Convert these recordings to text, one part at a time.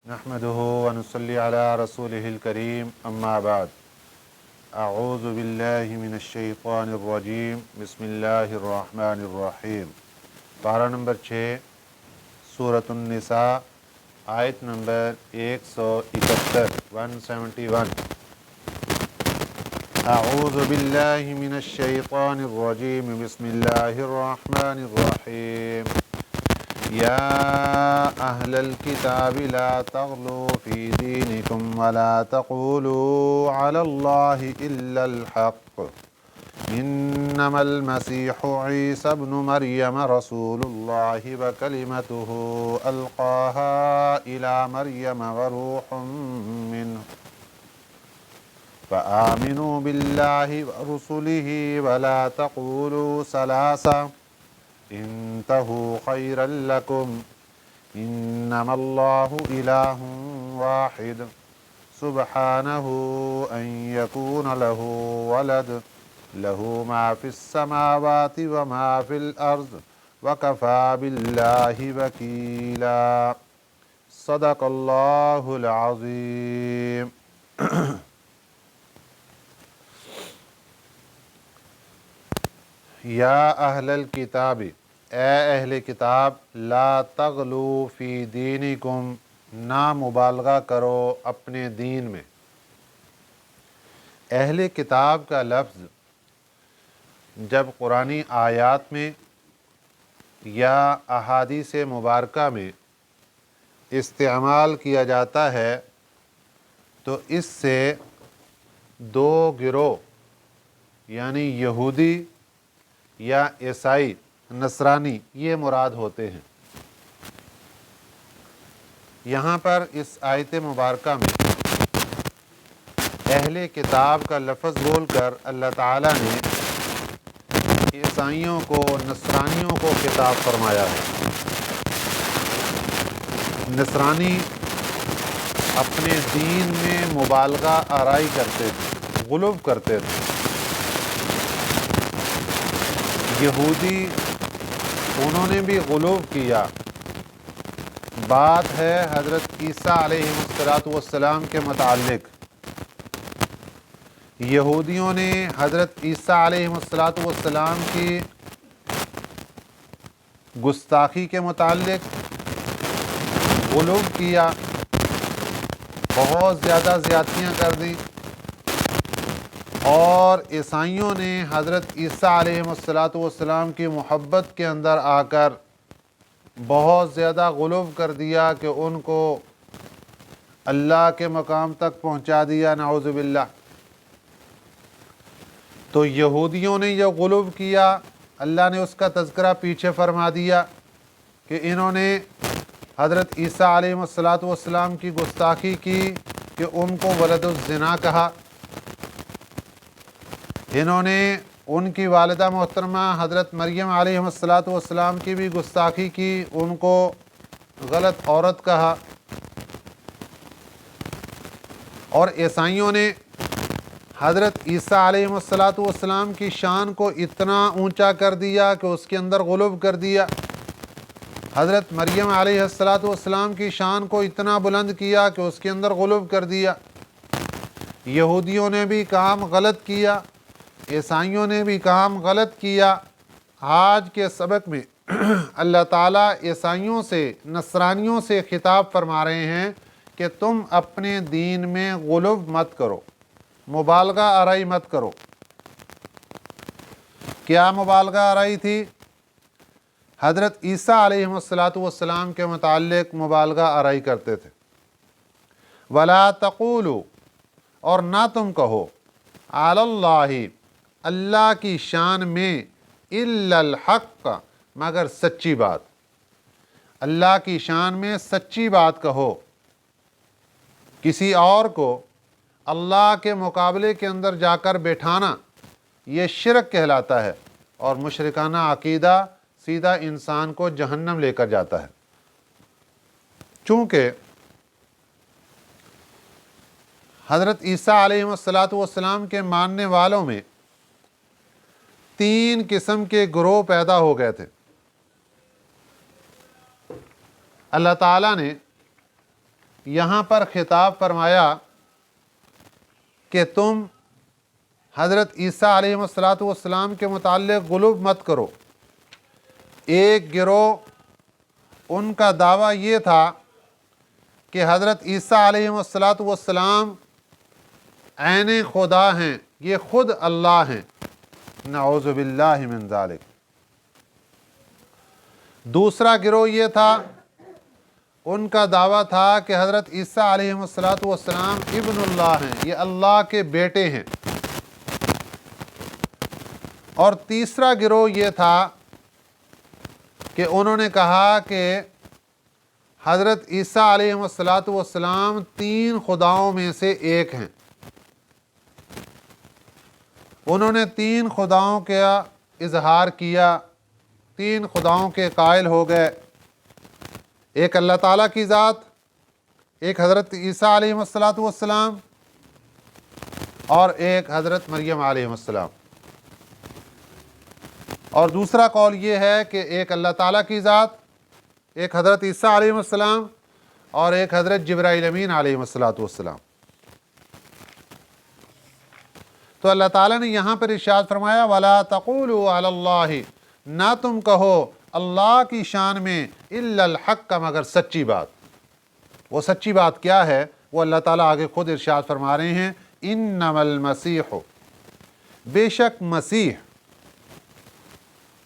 نحمده ونصلي على رسوله الكريم اما بعد اعوذ باللہ من الشیطان الرجیم بسم اللہ الرحمن الرحیم۔ پارہ نمبر 6 سورۃ النساء، آیت نمبر 171 اعوذ باللہ من الشیطان الرجیم بسم اللہ الرحمن الرحیم۔ یا اہل الکتاب لا تغلوا فی دینکم ولا تقولوا علی اللہ الا الحق انما المسیح عیسی ابن مریم رسول اللہ وکلمتہ القاها الی مریم وروح منہ فآمنوا باللہ ورسلہ ولا تقولوا ثلاثہ انتہوا خیرا لکم انما اللہ الہ واحد سبحانہ ان یکون لہ ولد لہ ما فی السماوات وما فی الارض وکفی باللہ وکیلا۔ صدق اللہ العظیم۔ یا اہل الکتاب، اے اہل کتاب، لا تغلو فی دینکم، نہ مبالغہ کرو اپنے دین میں۔ اہل کتاب کا لفظ جب قرآنی آیات میں یا احادیث مبارکہ میں استعمال کیا جاتا ہے تو اس سے دو گروہ یعنی یہودی یا عیسائی نصرانی یہ مراد ہوتے ہیں۔ یہاں پر اس آیت مبارکہ میں اہل کتاب کا لفظ بول کر اللہ تعالیٰ نے عیسائیوں کو، نصرانیوں کو خطاب فرمایا ہے۔ نصرانی اپنے دین میں مبالغہ آرائی کرتے تھے، غلو کرتے تھے۔ یہودی انہوں نے بھی غلو کیا۔ بات ہے حضرت عیسیٰ علیہ السلام کے متعلق۔ یہودیوں نے حضرت عیسیٰ علیہ السلام کی گستاخی کے متعلق غلو کیا، بہت زیادہ زیادتیاں کر دیں، اور عیسائیوں نے حضرت عیسیٰ علیہ السلام کی محبت کے اندر آ کر بہت زیادہ غلو کر دیا کہ ان کو اللہ کے مقام تک پہنچا دیا، نعوذ باللہ۔ تو یہودیوں نے یہ غلو کیا، اللہ نے اس کا تذکرہ پیچھے فرما دیا کہ انہوں نے حضرت عیسیٰ علیہ السلام کی گستاخی کی کہ ان کو ولد الزنا کہا۔ انہوں نے ان کی والدہ محترمہ حضرت مریم علیہ السلام کی بھی گستاخی کی، ان کو غلط عورت کہا۔ اور عیسائیوں نے حضرت عیسیٰ علیہ السلام کی شان کو اتنا اونچا کر دیا کہ اس کے اندر غلو کر دیا۔ حضرت مریم علیہ السلام کی شان کو اتنا بلند کیا کہ اس کے اندر غلو کر دیا۔ یہودیوں نے بھی کام غلط کیا، عیسائیوں نے بھی کام غلط کیا۔ آج کے سبق میں اللہ تعالیٰ عیسائیوں سے، نصرانیوں سے خطاب فرما رہے ہیں کہ تم اپنے دین میں غلو مت کرو، مبالغہ آرائی مت کرو۔ کیا مبالغہ آرائی تھی؟ حضرت عیسیٰ علیہ السلام کے متعلق مبالغہ آرائی کرتے تھے۔ وَلَا تَقُولُوا، اور نہ تم کہو، عَلَى اللّٰہِ، اللہ کی شان میں، إِلَّا الْحَقَّ، مگر سچی بات۔ اللہ کی شان میں سچی بات کہو۔ کسی اور کو اللہ کے مقابلے کے اندر جا کر بیٹھانا یہ شرک کہلاتا ہے، اور مشرکانہ عقیدہ سیدھا انسان کو جہنم لے کر جاتا ہے۔ چونکہ حضرت عیسیٰ علیہ السلام کے ماننے والوں میں 3 قسم کے گروہ پیدا ہو گئے تھے۔ اللہ تعالیٰ نے यहाँ पर खिताब फरमाया कि तुम हज़रत ईसा अलैहिस्सलाम के मुताल्लिक़ गुलूब मत करो। एक गिरोह उनका दावा ये था कि हज़रत ईसा अलैहिस्सलाम ऐने खुदा हैं, ये खुद अल्लाह हैं। नऊज़ु बिल्लाहि मिन ज़ालिक। दूसरा गिरोह ये था, उनका दावा था कि हज़रत ईसा अलैहिस्सलाम इब्नुल्लाह हैं, ये अल्लाह के बेटे हैं। और तीसरा गिरोह ये था कि उन्होंने कहा कि हज़रत ईसा अलैहिस्सलाम 3 खुदाओं में से एक हैं। उन्होंने 3 खुदाओं का इजहार किया, 3 खुदाओं के कायल हो गए। एक अल्लाह ताला की ज़ात, एक हज़रत ईसा अलैहिस्सलाम और एक हज़रत मरियम अलैहिस्सलाम। और दूसरा कौल ये है कि एक अल्लाह ताला की ज़ात, एक हज़रत ईसा अलैहिस्सलाम और एक हज़रत जिब्राईल अमीन अलैहिस्सलाम। तो अल्लाह ताला ने यहाँ पर इरशाद फरमाया, वला तक़ूलू अलल्लाहि, ना तुम कहो अल्लाह की शान में इल्लल हक़्क़, मगर सच्ची बात। वो सच्ची बात क्या है वो अल्लाह ताला आगे खुद इरशाद फरमा रहे हैं, इन्नमल मसीह, बेशक मसीह,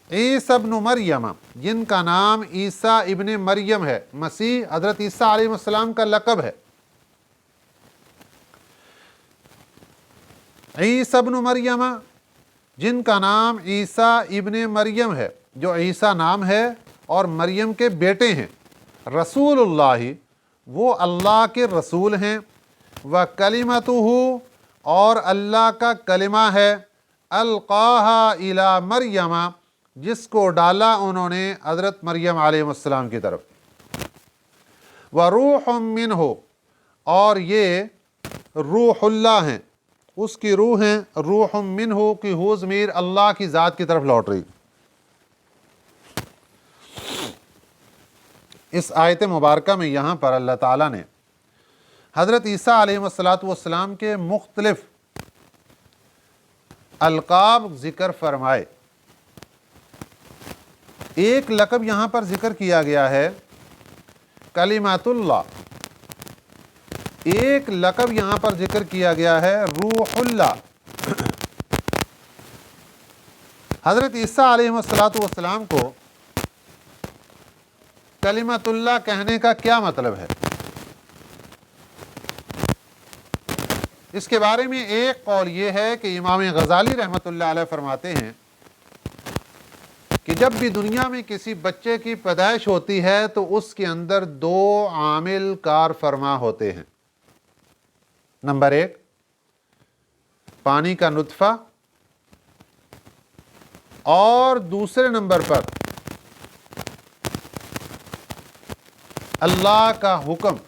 ईसा इब्न मरियम, जिनका नाम ईसा इब्न मरियम है। मसीह हज़रत ईसा अलैहिस्सलाम का लक़ब है। ईसा इब्न मरियम, जिनका नाम ईसा इब्न मरियम है, जो ईसा नाम है और मरियम के बेटे हैं। रसूलुल्लाह, वो अल्लाह के रसूल हैं। व कलिमतुहु, और अल्लाह का कलिमा है। अलक़ाहा इला मरियम, जिसको डाला उन्होंने हज़रत मरियम अलैहिस्सलाम की तरफ। व रूहुम मिन्हु, और ये रूहुल्लाह हैं, उसकी रूह हैं। रूहुम मिन्हु की हू ज़मीर अल्लाह की ज़ात की तरफ लौट रही। इस आयत मुबारका में यहाँ पर अल्लाह ताला ने हज़रत ईसा अलैहिस्सलाम के मुख्तलिफ अलक़ाब ज़िक्र फरमाए। एक लक़ब यहाँ पर ज़िक्र किया गया है कलिमातुल्लाह, एक लक़ब यहाँ पर ज़िक्र किया गया है रूहुल्लाह। हज़रत ईसा अलैहिस्सलाम को कलिमतुल्लाह कहने का क्या मतलब है, इसके बारे में एक कौल ये है कि इमाम गज़ाली रहमतुल्लाह अलैह फरमाते हैं कि जब भी दुनिया में किसी बच्चे की पैदाइश होती है तो उसके अंदर 2 आमिल कार फरमा होते हैं। नंबर 1, पानी का नुत्फ़ा, और दूसरे नंबर पर अल्लाह का हुक्म।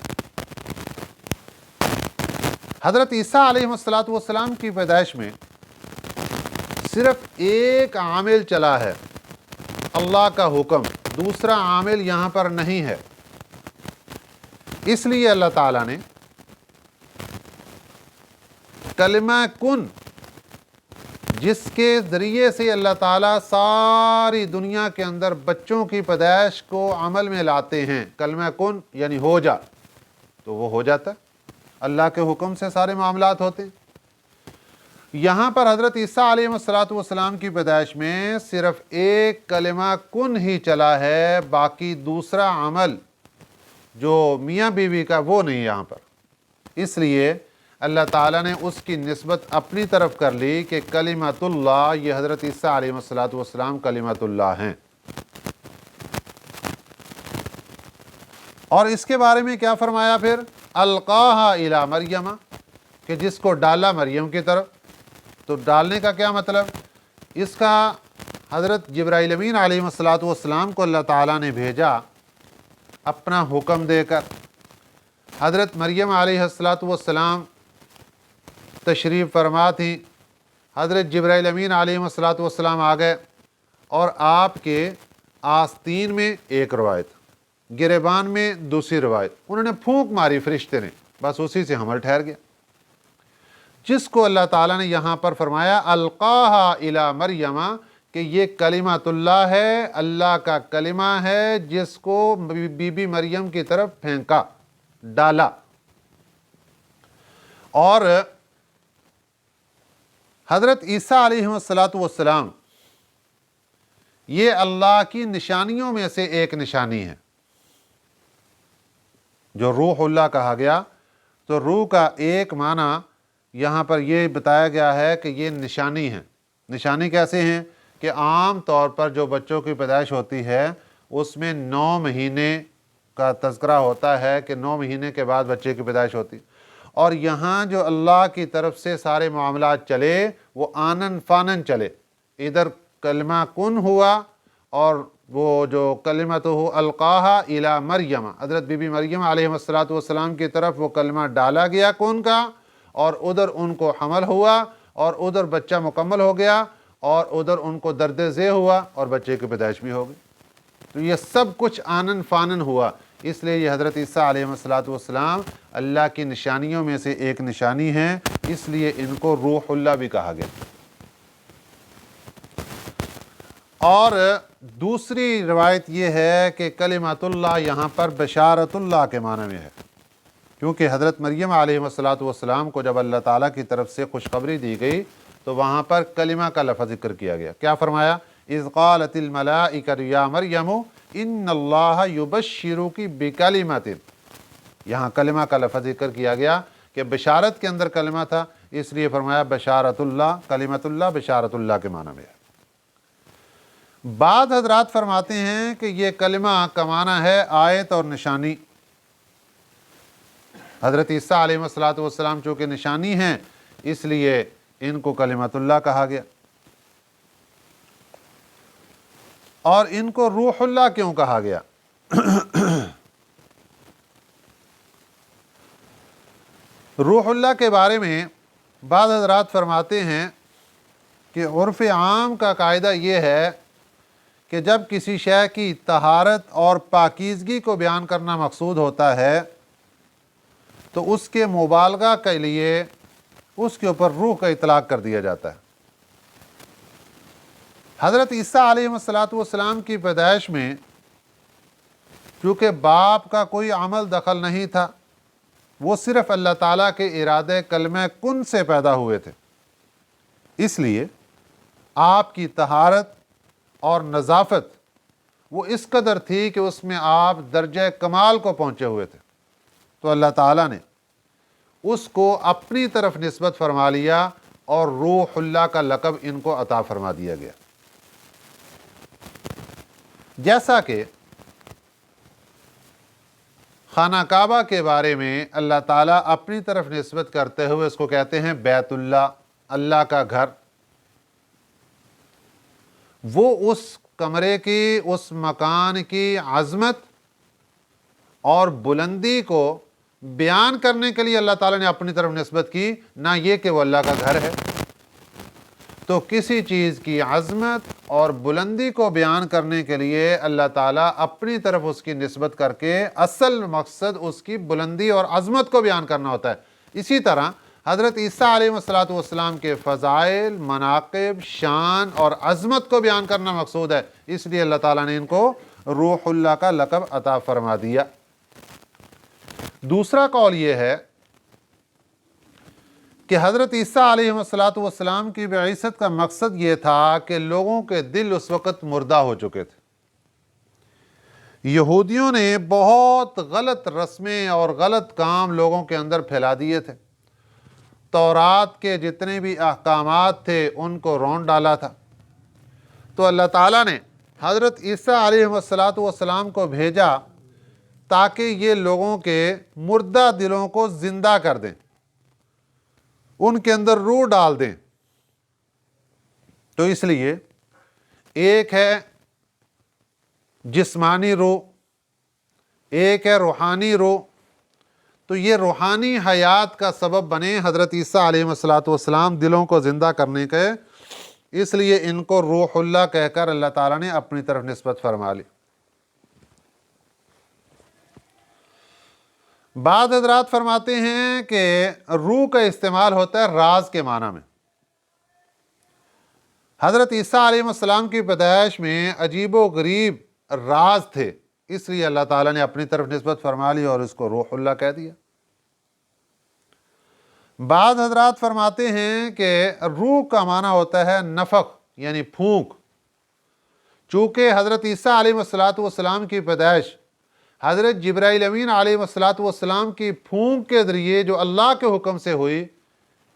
हज़रत ईसा अलैहिस्सलाम की पैदाइश में सिर्फ एक आमिल चला है, अल्लाह का हुक्म, दूसरा आमिल यहाँ पर नहीं है। इसलिए अल्लाह ताला ने कलिमा कुन, जिसके ज़रिए से अल्लाह ताला सारी दुनिया के अंदर बच्चों की पैदाइश को अमल में लाते हैं, कलिमा कुन यानी हो जा, तो वो हो जाता है। अल्लाह के हुक्म से सारे मामलात होते हैं। यहाँ पर हज़रत ईसा अलैहिस्सलाम की पैदाइश में सिर्फ एक कलिमा कुन ही चला है, बाकी दूसरा अमल जो मियाँ बीवी का वो नहीं यहाँ पर। इसलिए अल्लाह ताला ने उसकी निस्बत अपनी तरफ कर ली कि कलिमतुल्लाह, ये हज़रत ईसा अलैहिस्सलाम कलिमतुल्लाह हैं। और इसके बारे में क्या फरमाया फिर, अलक़ाहा इला मरियम, कि जिसको डाला मरियम की तरफ। तो डालने का क्या मतलब, इसका हज़रत जिब्राईल अमीन अलैहिस्सलाम को अल्लाह ताला ने भेजा अपना हुक्म देकर। हज़रत मरियम अलैहिस्सलाम तशरीफ़ फरमा थी, हज़रत जिब्राईल अमीन अलैहिस्सलाम आ गए और आपके आस्तीन में एक रवायत, गिरेबान में दूसरी रवायत, उन्होंने फूंक मारी फरिश्ते ने, बस उसी से हमल ठहर गया। जिसको अल्लाह ताला ने यहाँ पर फरमाया अलकाहा इला मरियमा, कि ये कलिमातुल्लाह है, अल्लाह का कलिमा है, जिसको बीबी मरियम की तरफ फेंका, डाला। और हज़रत ईसा अलैहिस्सलातु वस्सलाम ये अल्लाह की निशानियों में से एक निशानी है। जो रूहुल्लाह कहा गया, तो रूह का एक माना यहाँ पर ये बताया गया है कि ये निशानी है। निशानी कैसे हैं कि आम तौर पर जो बच्चों की पैदाइश होती है उसमें 9 महीने का तज़किरा होता है कि 9 महीने के बाद बच्चे की पैदाइश होती, और यहाँ जो अल्लाह की तरफ से सारे मामलात चले वो आनन फानन चले। इधर कलमा कुन हुआ और वो जो कलिमतुहु अलकाहा इला मरियम, हज़रत बीबी मरियम अलैहिस्सलातु वस्सलाम की तरफ वो कलमा डाला गया कुन का, और उधर उनको हमल हुआ, और उधर बच्चा मुकम्मल हो गया, और उधर उनको दर्द ज़े हुआ और बच्चे की पैदाइश भी हो गई। तो ये सब कुछ आनन फानन हुआ। इसलिए ये हज़रत ईसा अलैहिस्सलातु वस्सलाम अल्लाह की निशानियों में से एक निशानी है, इसलिए इनको रूहुल्लाह भी कहा गया। और दूसरी रवायत ये है कि कलिमातुल्लाह यहाँ पर बशारतुल्लाह के माने में है, क्योंकि हज़रत मरियम अलैहिस्सलातु वस्सलाम को जब अल्लाह ताला की तरफ से खुशखबरी दी गई तो वहाँ पर कलिमा का लफ़्ज़ ज़िक्र किया गया। क्या फरमाया? इज़ क़ालतिल मलाइकतु या मरियम इन्नल्लाह युबश्शिरुकी बिकलिमतिन। यहाँ कलिमा का लफ़्ज़ ज़िक्र किया गया कि बशारत के अंदर कलिमा था, इसलिए फरमाया बशारतुल्लाह, कलिमतुल्लाह बशारतुल्लाह के माना में है। बाद हज़रात फरमाते हैं कि ये कलिमा का माना है आयत और निशानी। हज़रत ईसा अलैहिस्सलातु वस्सलाम चूँकि निशानी हैं, इसलिए इनको कलिमतुल्लाह कहा गया। और इनको रूहुल्लाह क्यों कहा गया? रूहुल्लाह के बारे में बाद हज़रात फरमाते हैं कि उर्फ़ आम का कायदा ये है कि जब किसी शय की तहारत और पाकीज़गी को बयान करना मकसूद होता है तो उसके मुबालगा के लिए उसके ऊपर रूह का इतलाक़ कर दिया जाता है। हज़रत ईसा अलैहिस्सलातु वस्सलाम की पैदाइश में चूँकि बाप का कोई अमल दखल नहीं था, वो सिर्फ़ अल्लाह ताला के इरादे कलमे कुन से पैदा हुए थे, इसलिए आपकी तहारत और नज़ाफ़त वो इस कदर थी कि उसमें आप दर्जे कमाल को पहुँचे हुए थे। तो अल्लाह ताला ने उसको अपनी तरफ निस्बत फरमा लिया और रूहुल्लाह का लक़ब इनको अता फरमा दिया गया। जैसा कि खाना काबा के बारे में अल्लाह ताला अपनी तरफ निस्बत करते हुए इसको कहते हैं बैतुल्लाह, अल्लाह का घर। वो उस कमरे की, उस मकान की अज़मत और बुलंदी को बयान करने के लिए अल्लाह ताला ने अपनी तरफ निस्बत की, ना ये कि वो अल्लाह का घर है। तो किसी चीज़ की अज़मत और बुलंदी को बयान करने के लिए अल्लाह ताला अपनी तरफ उसकी निस्बत करके असल मकसद उसकी बुलंदी और अज़मत को बयान करना होता है। इसी तरह हज़रत ईसा अलैहिस्सलातु वस्सलाम के फ़ज़ाइल, मनाक़िब, शान और अज़मत को बयान करना मकसूद है, इसलिए अल्लाह ताला ने इनको रूहुल्लाह का लक़ब अता फरमा दिया। दूसरा कौल ये है कि हज़रत ईसा अलैहिस्सलातु वस्सलाम की बिअसत का मकसद ये था कि लोगों के दिल उस वक़्त मुर्दा हो चुके थे। यहूदियों ने बहुत गलत रस्में और गलत काम लोगों के अंदर फैला दिए थे। तौरात के जितने भी अहकामात थे उनको रौंद डाला था। तो अल्लाह ताला ने हज़रत ईसा अलैहिस्सलातु वस्सलाम को भेजा ताकि ये लोगों के मुर्दा दिलों को ज़िंदा कर दें, उनके अंदर रूह डाल दें। तो इसलिए एक है जिस्मानी रूह, एक है रूहानी रूह। तो ये रूहानी हयात का सबब बने हज़रत ईसा अलैहिस्सलातु वस्सलाम दिलों को ज़िंदा करने के, इसलिए इनको रूहुल्लाह कहकर अल्लाह ताला ने अपनी तरफ निस्बत फरमा ली। بعض حضرات فرماتے ہیں کہ روح کا استعمال ہوتا ہے راز کے معنی میں۔ حضرت عیسیٰ علیہ السلام کی پیدائش میں عجیب و غریب راز تھے، اس لیے اللہ تعالیٰ نے اپنی طرف نسبت فرما لی اور اس کو روح اللہ کہہ دیا۔ بعض حضرات فرماتے ہیں کہ روح کا معنی ہوتا ہے نفخ یعنی پھونک۔ چونکہ حضرت عیسیٰ علیہ السلام کی پیدائش حضرت جبرائیل امین علیہ السلام کی پھونک کے ذریعے جو اللہ کے حکم سے ہوئی،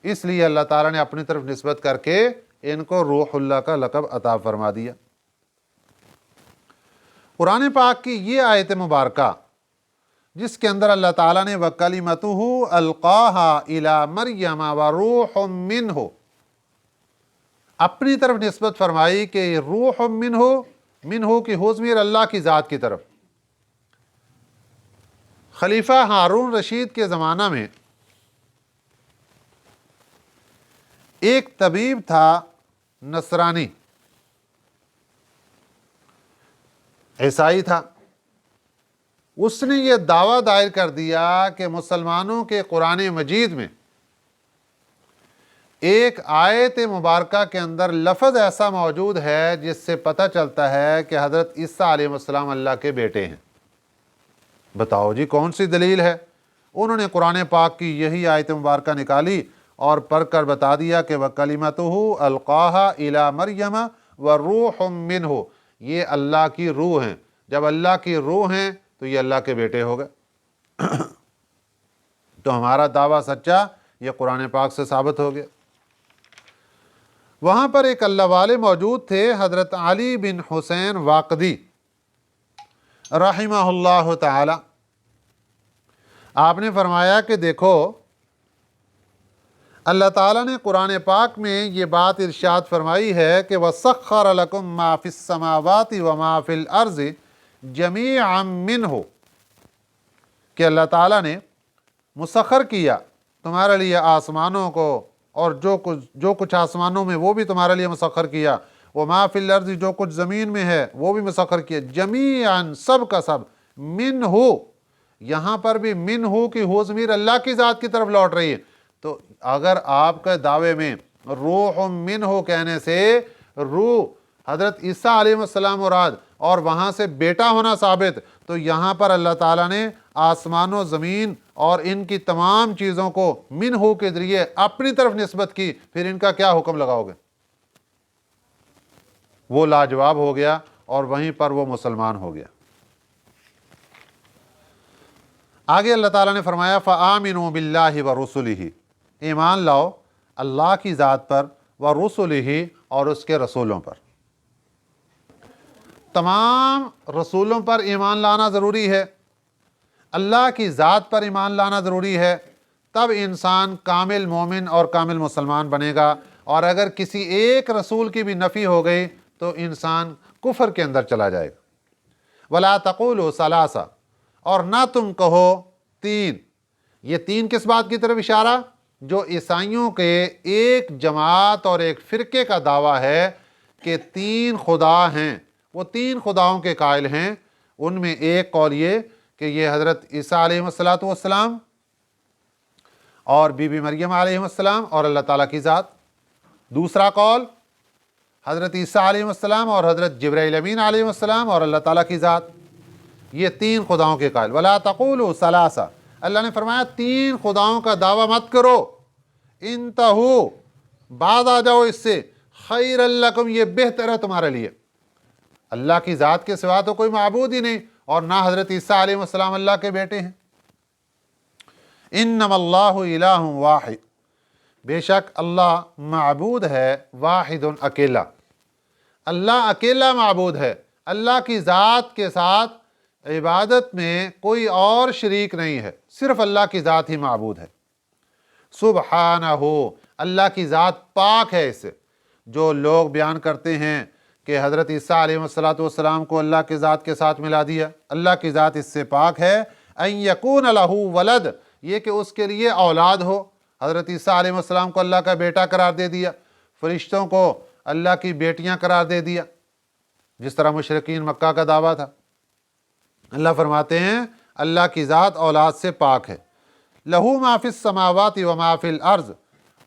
اس لیے اللہ تعالیٰ نے اپنی طرف نسبت کر کے ان کو روح اللہ کا لقب عطا فرما دیا۔ قرآن پاک کی یہ آیت مبارکہ جس کے اندر اللہ تعالیٰ نے وَكَلِمَتُهُ أَلْقَاهَا إِلَى مَرْيَمَ وَرُوحٌ مِّنْهُ اپنی طرف نسبت فرمائی کہ روح منہ کی ضمیر اللہ کی ذات کی طرف۔ خلیفہ ہارون رشید کے زمانہ میں ایک طبیب تھا نصرانی، عیسائی تھا۔ اس نے یہ دعویٰ دائر کر دیا کہ مسلمانوں کے قرآن مجید میں ایک آیت مبارکہ کے اندر لفظ ایسا موجود ہے جس سے پتہ چلتا ہے کہ حضرت عیسیٰ علیہ السلام اللہ کے بیٹے ہیں۔ بتاؤ جی کون سی دلیل ہے؟ انہوں نے قرآن پاک کی یہی آیت مبارکہ نکالی اور پڑھ کر بتا دیا کہ وَكَلِمَتُهُ أَلْقَاهَا إِلَى مَرْيَمَ وَرُوحٌ مِّنْهُ، یہ اللہ کی روح ہیں۔ جب اللہ کی روح ہیں تو یہ اللہ کے بیٹے ہو گئے۔ تو ہمارا دعویٰ سچا، یہ قرآن پاک سے ثابت ہو گیا۔ وہاں پر ایک اللہ والے موجود تھے، حضرت علی بن حسین واقدی رحمہ اللہ تعالی۔ آپ نے فرمایا کہ دیکھو اللہ تعالیٰ نے قرآن پاک میں یہ بات ارشاد فرمائی ہے کہ وَسَخَّرَ لَكُم مَّا فِي السَّمَاوَاتِ وَمَا فِي الْأَرْضِ جَمِيعًا مِّنْهُ، کہ اللہ تعالیٰ نے مسخر کیا تمہارے لیے آسمانوں کو، اور جو کچھ آسمانوں میں وہ بھی تمہارے لیے مسخر کیا، وَمَا فِي الْأَرْضِ جو کچھ زمین میں ہے وہ بھی مسخر کیا، جَمِيعًا سب کا سب، مِّنْهُ، یہاں پر بھی مِّنْهُ کی ہو ضمیر اللہ کی ذات کی طرف لوٹ رہی ہے۔ تو اگر آپ کے دعوے میں روح منہ کہنے سے روح حضرت عیسیٰ علیہ السلام مراد اور وہاں سے بیٹا ہونا ثابت، تو یہاں پر اللہ تعالیٰ نے آسمان و زمین اور ان کی تمام چیزوں کو منہ کے ذریعے اپنی طرف نسبت کی، پھر ان کا کیا حکم لگاؤ گے؟ وہ لاجواب ہو گیا اور وہیں پر وہ مسلمان ہو گیا۔ آگے اللہ تعالیٰ نے فرمایا فَآمِنُوا بِاللَّهِ وَرُسُلِهِ، ایمان لاؤ اللہ کی ذات پر، وَرُسُلِهِ اور اس کے رسولوں پر۔ تمام رسولوں پر ایمان لانا ضروری ہے، اللہ کی ذات پر ایمان لانا ضروری ہے، تب انسان کامل مومن اور کامل مسلمان بنے گا۔ اور اگر کسی ایک رسول کی بھی نفی ہو گئی تو انسان کفر کے اندر چلا جائے گا۔ وَلَا تَقُولُوا ثَلَاثَ، اور نہ تم کہو تین۔ یہ تین کس بات کی طرف اشارہ؟ جو عیسائیوں کے ایک جماعت اور ایک فرقے کا دعویٰ ہے کہ تین خدا ہیں، وہ تین خداؤں کے قائل ہیں۔ ان میں ایک قول یہ کہ یہ حضرت عیسیٰ علیہ السلام اور بی بی مریم علیہ السلام اور اللہ تعالیٰ کی ذات۔ دوسرا قول حضرت عیسیٰ علیہ السلام اور حضرت جبرائیل امین علیہ السلام اور اللہ تعالیٰ کی ذات، یہ تین خداؤں کے قائل۔ وَلَا تَقُولُوا ثَلَاثَ، اللہ نے فرمایا تین خداؤں کا دعویٰ مت کرو، انتہو، بعد آ جاؤ اس سے، خیر لکم، یہ بہتر ہے تمہارے لیے۔ اللہ کی ذات کے سوا تو کوئی معبود ہی نہیں، اور نہ حضرت عیسیٰ علیہ السلام اللہ کے بیٹے ہیں۔ انما اللہ الہ واحد، بے شک اللہ معبود ہے، واحد، اکیلا۔ اللہ اکیلا معبود ہے، اللہ کی ذات کے ساتھ عبادت میں کوئی اور شریک نہیں ہے، صرف اللہ کی ذات ہی معبود ہے۔ سبحانہ، اللہ کی ذات پاک ہے اس سے۔ جو لوگ بیان کرتے ہیں کہ حضرت عیسیٰ علیہ السلام کو اللہ کی ذات کے ساتھ ملا دیا، اللہ کی ذات اس سے پاک ہے۔ ان یکون لہ ولد، یہ کہ اس کے لیے اولاد ہو۔ حضرت عیسیٰ علیہ السلام کو اللہ کا بیٹا قرار دے دیا، فرشتوں کو اللہ کی بیٹیاں قرار دے دیا، جس طرح مشرکین مکہ کا دعویٰ تھا۔ اللہ فرماتے ہیں अल्लाह की ज़ात औलाद से पाक है। लहू मा फिस समावाति व मा फिल अर्ज़,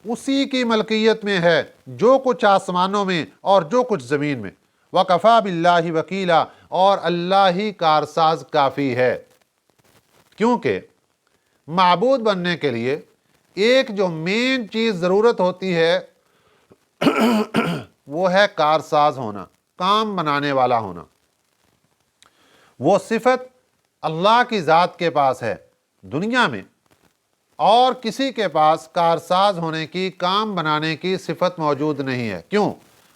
उसी की मलकियत में है जो कुछ आसमानों में और जो कुछ ज़मीन में। वकफ़ा बिल्लाहि वकीला, और अल्लाह ही कारसाज काफ़ी है। क्योंकि माबूद बनने के लिए एक जो मेन चीज़ ज़रूरत होती है वो है कारसाज होना, काम बनाने वाला होना। वो सिफत अल्लाह की ज़ात के पास है दुनिया में, और किसी के पास कारसाज होने की, काम बनाने की सिफत मौजूद नहीं है। क्यों?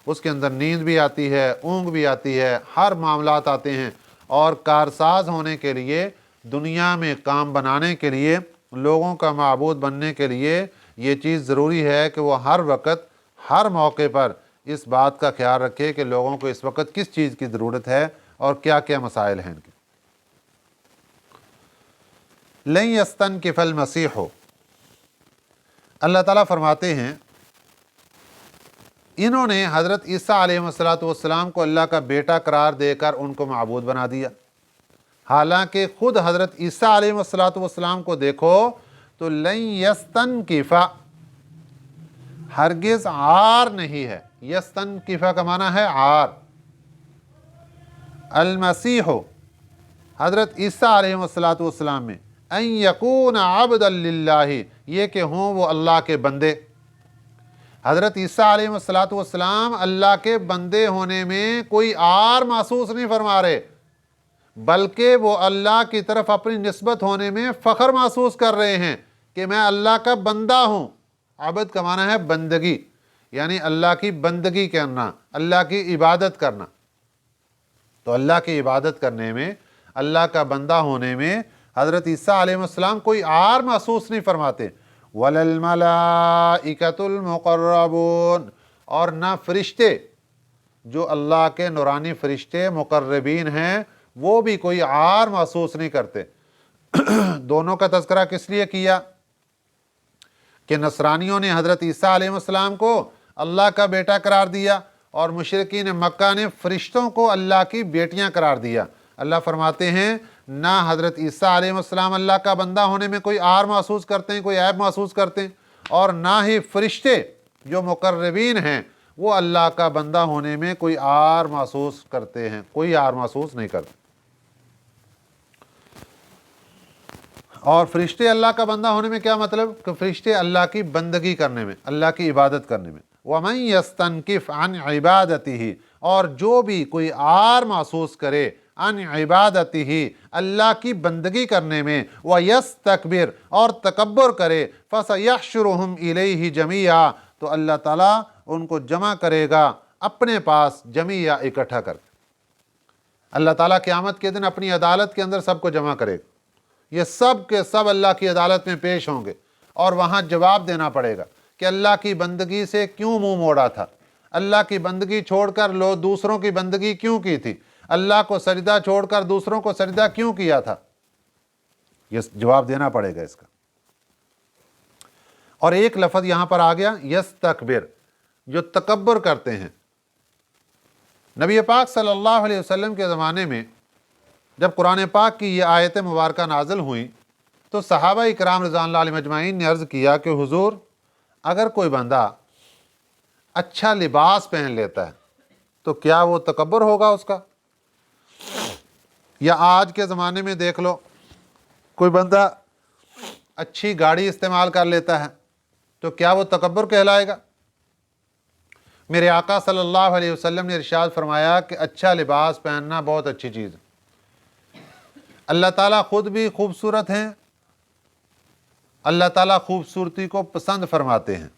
उसके अंदर नींद भी आती है, ऊँग भी आती है, हर मामलात आते हैं। और कारसाज होने के लिए, दुनिया में काम बनाने के लिए, लोगों का माबूद बनने के लिए ये चीज़ ज़रूरी है कि वो हर वक्त, हर मौके पर इस बात का ख्याल रखे कि लोगों को इस वक्त किस चीज़ की ज़रूरत है और क्या क्या मसाइल हैं इनके। लन यस्तनकिफल मसीह हो, अल्लाह ताला फरमाते हैं इन्होंने हज़रत ईसा अलैहिस्सलाम को अल्लाह का बेटा करार देकर उनको माबूद बना दिया। हालांकि खुद हज़रत ईसा अलैहिस्सलाम को देखो तो लन यस्तनकिफा, हरगिज़ आर नहीं है। यस्तनकिफा का माना है आर। अल मसीह हज़रत ईसा अलैहिस्सलाम में अन यकून अब्दन लिल्लाहि, ये कि हों वो अल्लाह के बंदे। हज़रत ईसा अलैहिस्सलाम अल्लाह के बंदे होने में कोई आर महसूस नहीं फरमा रहे, बल्कि वो अल्लाह की तरफ अपनी निस्बत होने में फ़ख्र महसूस कर रहे हैं कि मैं अल्लाह का बंदा हूँ। आबद का माना है बंदगी, यानी अल्लाह की बंदगी करना, अल्लाह की इबादत करना। तो अल्लाह की इबादत करने में, अल्लाह का बंदा होने में हज़रत ईसा अलैहिस्सलाम कोई आर महसूस नहीं फरमाते। वलल मलाइकतुल मुक़र्रबून, और ना फरिश्ते, जो अल्लाह के नूरानी फरिश्ते मुक़र्रबीन हैं, वो भी कोई आर महसूस नहीं करते। दोनों का तज़किरा किस लिए किया कि नसरानियों ने हज़रत ईसा अलैहिस्सलाम को अल्लाह का बेटा करार दिया और मुशरिकीन मक्का ने फरिश्तों को अल्लाह की बेटियां करार दिया। अल्लाह फरमाते हैं ना हज़रत ईसा अलैहिस्सलाम अल्लाह का बंदा होने में कोई आर महसूस करते हैं, कोई ऐब महसूस करते हैं, और ना ही फरिश्ते जो मुक़र्रबीन हैं वो अल्लाह का बंदा होने में कोई आर महसूस करते हैं, कोई आर महसूस नहीं करते। और फरिश्ते अल्लाह का बंदा होने में क्या मतलब कि फरिश्ते अल्लाह की बंदगी करने में, अल्लाह की इबादत करने में। वमन यस्तनकिफ अन इबादतिही, और जो भी कोई आर महसूस करे अन इबादतिही, अल्लाह की बंदगी करने में, व यस्तकबिर, और तकब्बुर करे, फसयहशुरुहुम इलैहि जमीआ, तो अल्लाह ताला उनको जमा करेगा अपने पास, जमीआ इकट्ठा कर। अल्लाह ताला क़यामत के दिन अपनी अदालत के अंदर सबको जमा करेगा। ये सब के सब अल्लाह की अदालत में पेश होंगे और वहाँ जवाब देना पड़ेगा कि अल्लाह की बंदगी से क्यों मुंह मोड़ा था, अल्लाह की बंदगी छोड़कर लो दूसरों की बंदगी क्यों की थी, अल्लाह को सजदा छोड़कर दूसरों को सजदा क्यों किया था। ये जवाब देना पड़ेगा इसका। और एक लफ्ज़ यहाँ पर आ गया यस्तकबिर, जो तकब्बुर करते हैं। नबी पाक सल्लल्लाहु अलैहि वसल्लम के ज़माने में जब कुरान पाक की ये आयत मुबारक नाज़िल हुई तो सहाबा इकराम रज़ियल्लाहु अलैहिम अजमाइन ने अर्ज़ किया कि हुज़ूर, अगर कोई बंदा अच्छा लिबास पहन लेता है तो क्या वो तकब्बुर होगा उसका? या आज के ज़माने में देख लो, कोई बंदा अच्छी गाड़ी इस्तेमाल कर लेता है तो क्या वो तकब्बुर कहलाएगा? मेरे आका सल्लल्लाहु अलैहि वसल्लम ने इरशाद फरमाया कि अच्छा लिबास पहनना बहुत अच्छी चीज़ है। अल्लाह ताला खुद भी खूबसूरत हैं, अल्लाह ताला खूबसूरती को पसंद फरमाते हैं।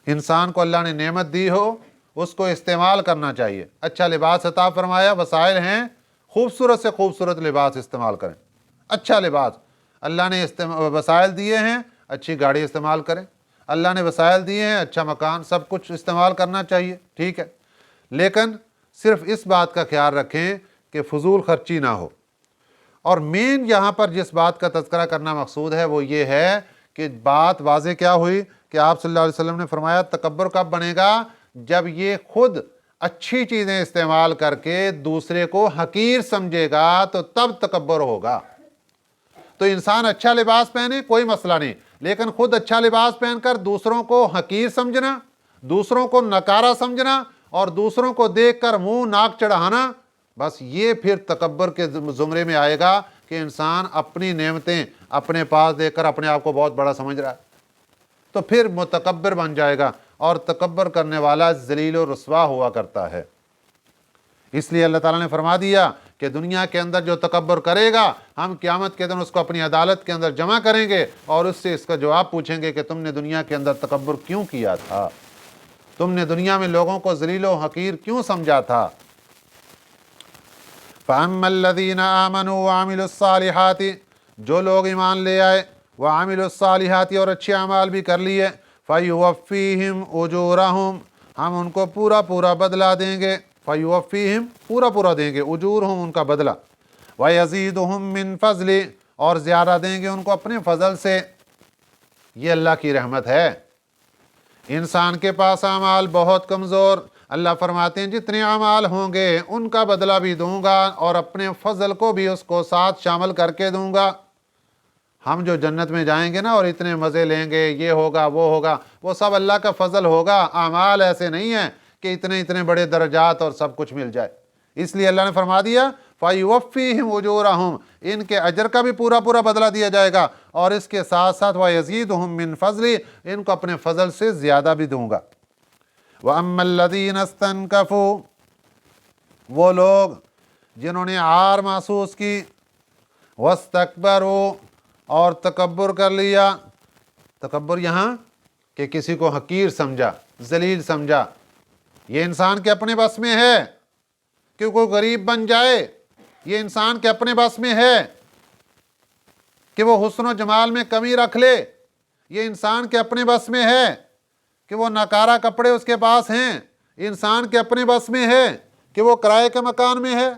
इंसान को अल्लाह ने नेमत दी हो उसको इस्तेमाल करना चाहिए। अच्छा लिबास अता फरमाया, वसाइल हैं, खूबसूरत से खूबसूरत लिबास इस्तेमाल करें। अच्छा लिबास अल्लाह ने वसाइल दिए हैं, अच्छी गाड़ी इस्तेमाल करें। अल्लाह ने वसाइल दिए हैं, अच्छा मकान, सब कुछ इस्तेमाल करना चाहिए, ठीक है। लेकिन सिर्फ इस बात का ख्याल रखें कि फजूल खर्ची ना हो। और मेन यहाँ पर जिस बात का तज़किरा करना मकसूद है वो ये है कि बात वाज़े क्या हुई कि आप सल्लल्लाहु अलैहि वसल्लम ने फरमाया तकब्बुर कब बनेगा? जब ये खुद अच्छी चीज़ें इस्तेमाल करके दूसरे को हकीर समझेगा तो तब तकब्बुर होगा। तो इंसान अच्छा लिबास पहने कोई मसला नहीं, लेकिन खुद अच्छा लिबास पहनकर दूसरों को हकीर समझना, दूसरों को नकारा समझना और दूसरों को देखकर मुंह नाक चढ़ाना, बस ये फिर तकब्बुर के ज़ुमरे में आएगा कि इंसान अपनी नेमतें अपने पास देखकर अपने आप को बहुत बड़ा समझ रहा है, तो फिर मुतकब्बिर बन जाएगा और तकब्बुर करने वाला ज़लील और रुस्वा हुआ करता है। इसलिए अल्लाह ताला ने फरमा दिया कि दुनिया के अंदर जो तकब्बुर करेगा हम क़यामत के दिन उसको अपनी अदालत के अंदर जमा करेंगे और उससे इसका जवाब पूछेंगे कि तुमने दुनिया के अंदर तकब्बुर क्यों किया था, तुमने दुनिया में लोगों को ज़लील व हकीर क्यों समझा था। फ़अम्मल्लज़ीना आमनू व अमिलुस्सालिहाति, जो लोग ईमान ले आए, व अमिलुस्सालिहाति और अच्छे अमाल भी कर लिए, फ़युवफ़्फ़ीहिम उजूरहुम, हम उनको पूरा पूरा बदला देंगे, फ़युवफ़्फ़ीहिम पूरा पूरा देंगे, उजूरहुम उनका बदला, व यज़ीदुहुम मिन फ़ज़ली और ज़्यादा देंगे उनको अपने फ़ज़ल से। ये अल्लाह की रहमत है। इंसान के पास अमाल बहुत कमज़ोर, अल्लाह फरमाते हैं जितने अमाल होंगे उनका बदला भी दूंगा और अपने फ़ज़ल को भी उसको साथ शामिल करके दूंगा। हम जो जन्नत में जाएंगे ना और इतने मज़े लेंगे, ये होगा वो होगा, वो सब अल्लाह का फ़ज़ल होगा। अमाल ऐसे नहीं है कि इतने इतने बड़े दर्जात और सब कुछ मिल जाए। इसलिए अल्लाह ने फरमा दिया फ़युवफ़्फ़ीहिम उजूरहुम, इनके अजर का भी पूरा पूरा बदला दिया जाएगा और इसके साथ साथ व यज़ीदुहुम मिन फ़ज़ली, इनको अपने फ़ज़ल से ज़्यादा भी दूंगा। व अम्मल्लज़ीना इस्तनकफ़ू, वो लोग जिन्होंने आर महसूस की, वस्तकबरू और तकब्बुर कर लिया। तकब्बुर यहाँ कि किसी को हकीर समझा, जलील समझा, ये इंसान के अपने बस में है कि कोई गरीब बन जाए, ये इंसान के अपने बस में है कि वो हुस्न व जमाल में कमी रख ले, ये इंसान के अपने बस में है कि वो नकारा कपड़े उसके पास हैं, इंसान के अपने बस में है कि वो किराए के मकान में है,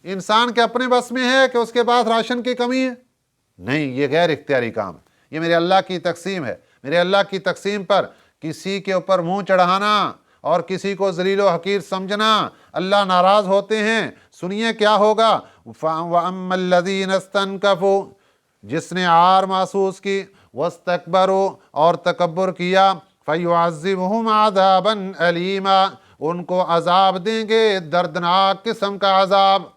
इंसान के अपने बस में है कि उसके पास राशन की कमी है। नहीं, ये गैर इख्तियारी काम है, ये मेरे अल्लाह की तकसीम है। मेरे अल्लाह की तकसीम पर किसी के ऊपर मुंह चढ़ाना और किसी को ज़लील व हकीर समझना, अल्लाह नाराज़ होते हैं। सुनिए क्या होगा, वअम्मल्लज़ीना इस्तनकफ़ू, जिसने आर महसूस की, वस्तकबरू और तकब्बुर किया, फ़युअज़्ज़िबुहुम अज़ाबन अलीमा, उनको अजाब देंगे दर्दनाक किस्म का अजाब,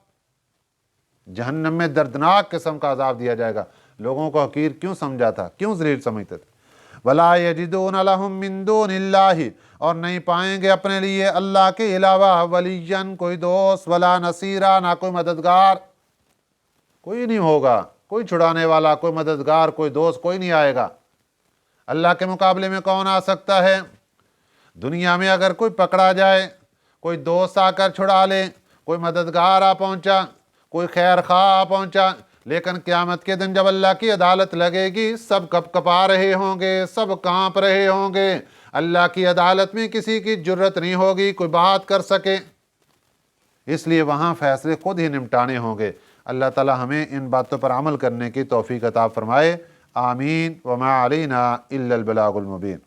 जहन्नम में दर्दनाक किस्म का अजाब दिया जाएगा। लोगों को हकीर क्यों समझा था, क्यों ज़लील समझते थे। वला यजिदून लहुम मिन दूनिल्लाहि, और नहीं पाएंगे अपने लिए अल्लाह के अलावा वलियन, कोई दोस्त, वला नसीरा, ना कोई मददगार, कोई नहीं होगा, कोई छुड़ाने वाला, कोई मददगार, कोई दोस्त, कोई नहीं आएगा। अल्लाह के मुकाबले में कौन आ सकता है। दुनिया में अगर कोई पकड़ा जाए, कोई दोस्त आकर छुड़ा ले, कोई मददगार आ पहुंचा, कोई खैर खा आ पहुंचा, लेकिन क़यामत के दिन जब अल्लाह की अदालत लगेगी, सब कपकपा रहे होंगे, सब कांप रहे होंगे। अल्लाह की अदालत में किसी की जुर्रत नहीं होगी कोई बात कर सके, इसलिए वहाँ फैसले खुद ही निपटाने होंगे। अल्लाह ताला हमें इन बातों पर अमल करने की तौफीक अता फरमाए। आमीन। वमा अलैना इल्लल बलागुल मुबीन।